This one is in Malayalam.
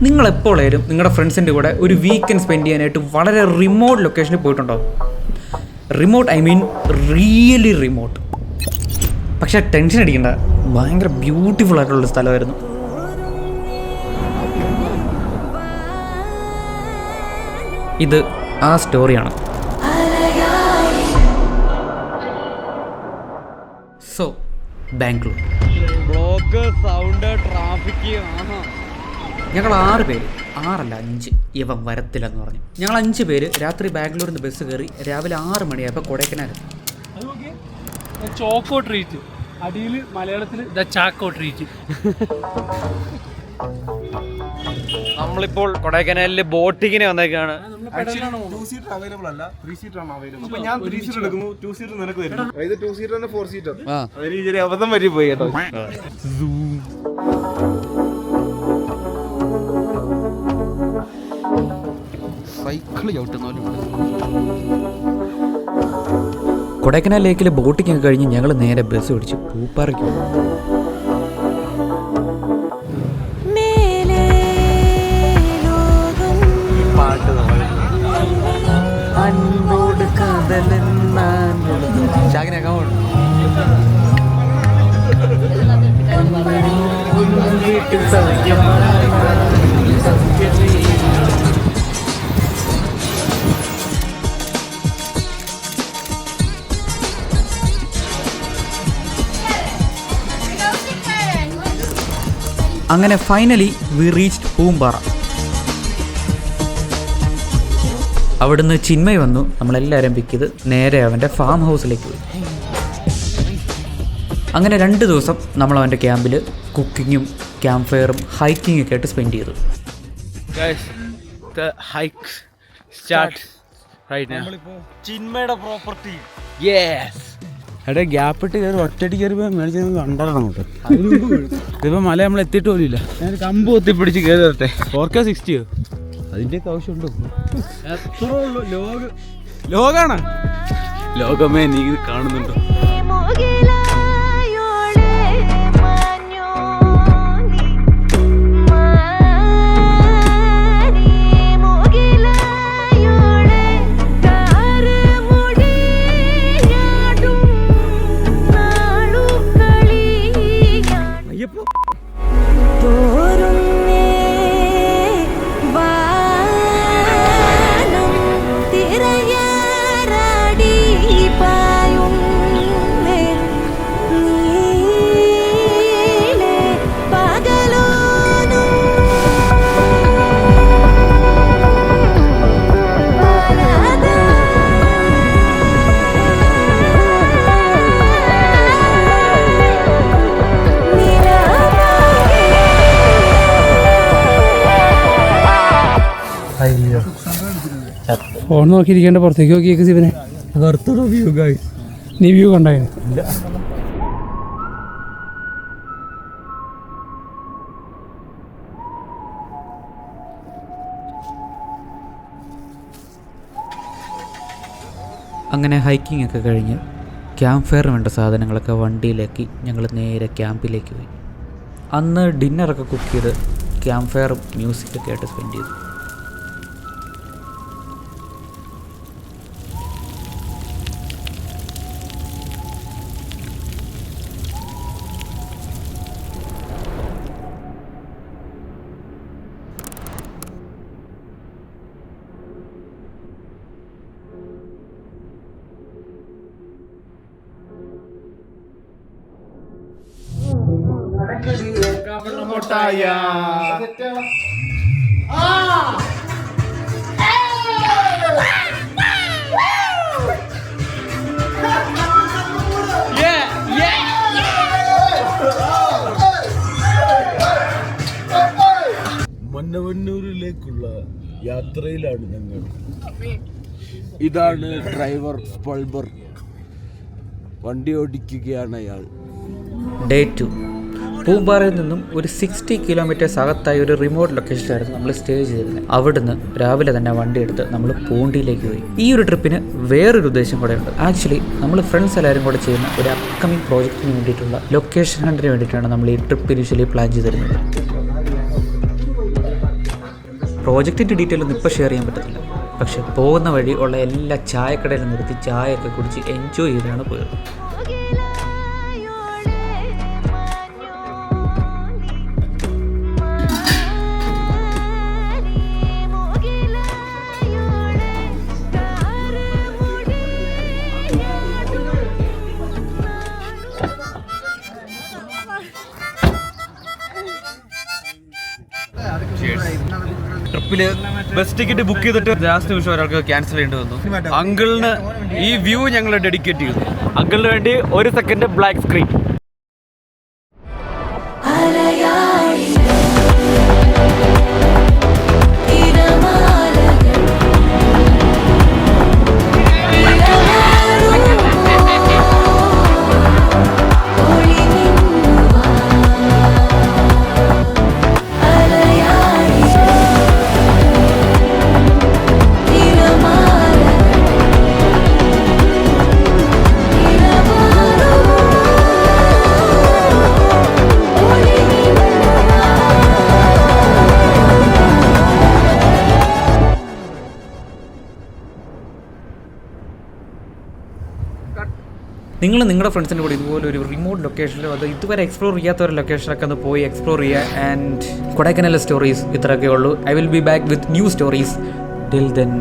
നിങ്ങളെപ്പോഴേലും നിങ്ങളുടെ ഫ്രണ്ട്സിൻ്റെ കൂടെ ഒരു വീക്കെൻഡ് സ്പെൻഡ് ചെയ്യാനായിട്ട് വളരെ റിമോട്ട് ലൊക്കേഷനിൽ പോയിട്ടുണ്ടോ? Remote I mean really remote. പക്ഷേ ടെൻഷൻ അടിക്കണ്ട, ഭയങ്കര ബ്യൂട്ടിഫുൾ ആയിട്ടുള്ള സ്ഥലമായിരുന്നു. ഇത് ആ സ്റ്റോറിയാണ്. സോ ബാംഗ്ലൂർ ഞങ്ങൾ 6 പേര്, 5 ഇവൻ വരത്തില്ലെന്ന് പറഞ്ഞു. ഞങ്ങൾ 5 പേര് രാത്രി ബാംഗ്ലൂരിൽ നിന്ന് ബസ് കയറി രാവിലെ 6 മണിയായപ്പോൾ കൊടൈക്കനാലെത്തി. ചോക്കോ ട്രീറ്റ്, അടിയിൽ മലയാളത്തിൽ ദ ചാക്കോ ട്രീറ്റ്. നമ്മളിപ്പോൾ കൊടൈക്കനാലിൽ ബോട്ടിങ്ങിന് വന്നേക്കാണ്. അബദ്ധം പറ്റി പോയി കേട്ടോ. സൈക്കിൾ ചവിട്ടുന്ന കൊടൈക്കനാൽ ലേക്കിലെ ബോട്ടിംഗ് ഒക്കെ കഴിഞ്ഞ് ഞങ്ങൾ നേരെ ബസ് പിടിച്ച് പൂപ്പാറയ്ക്ക് പോകും. അങ്ങനെ ഫൈനലി വി റീച്ച്ഡ് പൂമ്പാറ. അവിടുന്ന് ചിന്മയ് വന്നു. നമ്മളെല്ലാവരും പിക്ക് ചെയ്ത് നേരെ അവൻ്റെ ഫാം ഹൗസിലേക്ക് പോയി. അങ്ങനെ 2 ദിവസം നമ്മൾ അവൻ്റെ ക്യാമ്പിൽ കുക്കിങ്ങും ക്യാമ്പ് ഫയറും ഹൈക്കിങ്ങും ഒക്കെ ആയിട്ട് സ്പെൻഡ് ചെയ്തു. ചിന്മയുടെ പ്രോപ്പർട്ടി എടേ ഗ്യാപ്പിട്ട് കയറി ഒറ്റടി കയറി മേടിച്ച് കണ്ടറണം അങ്ങോട്ട്. ഇതിപ്പോൾ മല നമ്മൾ എത്തിയിട്ട് പോലും ഇല്ല. ഞാൻ കമ്പ് ഒത്തിപ്പിടിച്ച് കയറി തരട്ടെ. 4K 60 അതിൻ്റെയൊക്കെ ആവശ്യമുണ്ടോ? എത്ര ഉള്ളൂ ലോകാണ്. ലോകമേ നീ കാണുന്നുണ്ടോ? ഫോൺ നോക്കിയിരിക്കേണ്ട, പുറത്തേക്ക് നോക്കിയേക്ക് ശിവനെ. നീ വ്യൂ കണ്ടായിരുന്നു? അങ്ങനെ ഹൈക്കിംഗ് ഒക്കെ കഴിഞ്ഞ് ക്യാമ്പ് ഫയറിന് വേണ്ട സാധനങ്ങളൊക്കെ വണ്ടിയിലാക്കി ഞങ്ങൾ നേരെ ക്യാമ്പിലേക്ക് പോയി. അന്ന് ഡിന്നറൊക്കെ കുക്ക് ചെയ്ത് ക്യാമ്പ് ഫയറും മ്യൂസിക്കൊക്കെ ആയിട്ട് സ്പെൻഡ് ചെയ്തു. മന്നവന്നൂരിലേക്കുള്ള യാത്രയിലാണ് ഞങ്ങൾ. ഇതാണ് ഡ്രൈവർ പൾബർ. വണ്ടി ഓടിക്കുകയാണ് അയാൾ. ഡേ 2 പൂമ്പാറയിൽ നിന്നും ഒരു 60 കിലോമീറ്റേഴ്സ് അകത്തായി ഒരു റിമോട്ട് ലൊക്കേഷനിലായിരുന്നു നമ്മൾ സ്റ്റേ ചെയ്തിരുന്നത്. അവിടുന്ന് രാവിലെ തന്നെ വണ്ടി എടുത്ത് നമ്മൾ പൂണ്ടിയിലേക്ക് പോയി. ഈ ഒരു ട്രിപ്പിന് വേറൊരു ഉദ്ദേശം കൂടെ ഉണ്ട്. ആക്ച്വലി നമ്മൾ ഫ്രണ്ട്സ് എല്ലാവരും കൂടെ ചെയ്യുന്ന ഒരു അപ്കമിങ് പ്രോജക്റ്റിന് വേണ്ടിയിട്ടുള്ള ലൊക്കേഷൻ ഹണ്ടിന് വേണ്ടിയിട്ടാണ് നമ്മൾ ഈ ട്രിപ്പ് ഇനിഷ്യലി പ്ലാൻ ചെയ്തിരുന്നത്. പ്രോജക്റ്റിൻ്റെ ഡീറ്റെയിൽ ഒന്നും ഇപ്പോൾ ഷെയർ ചെയ്യാൻ പറ്റത്തില്ല. പക്ഷെ പോകുന്ന വഴി ഉള്ള എല്ലാ ചായക്കടയിലും നിർത്തി ചായയൊക്കെ കുടിച്ച് എൻജോയ് ചെയ്താണ് പോയത്. ട്രിപ്പില് ബസ് ടിക്കറ്റ് ബുക്ക് ചെയ്തിട്ട് ലാസ്റ്റ് നിമിഷം ഒരാൾക്ക് ക്യാൻസൽ ചെയ്യേണ്ടി വന്നു. അങ്കിളിന് ഈ വ്യൂ ഞങ്ങൾ ഡെഡിക്കേറ്റ് ചെയ്തു. അങ്കിളിന് വേണ്ടി 1 സെക്കൻഡ് ബ്ലാക്ക് സ്ക്രീൻ. നിങ്ങൾ നിങ്ങളുടെ ഫ്രണ്ട്സിൻ്റെ കൂടെ ഇതുപോലെ ഒരു റിമോട്ട് ലൊക്കേഷനിലോ അത് ഇതുവരെ എക്സ്പ്ലോർ ചെയ്യാത്ത ഒരു ലൊക്കേഷനൊക്കെ ഒന്ന് പോയി എക്സ്പ്ലോർ ചെയ്യുക. ആൻഡ് കൊടൈക്കനാൽ സ്റ്റോറീസ് ഇത്രയൊക്കെ ഉള്ളൂ. I will be back with new stories. Till then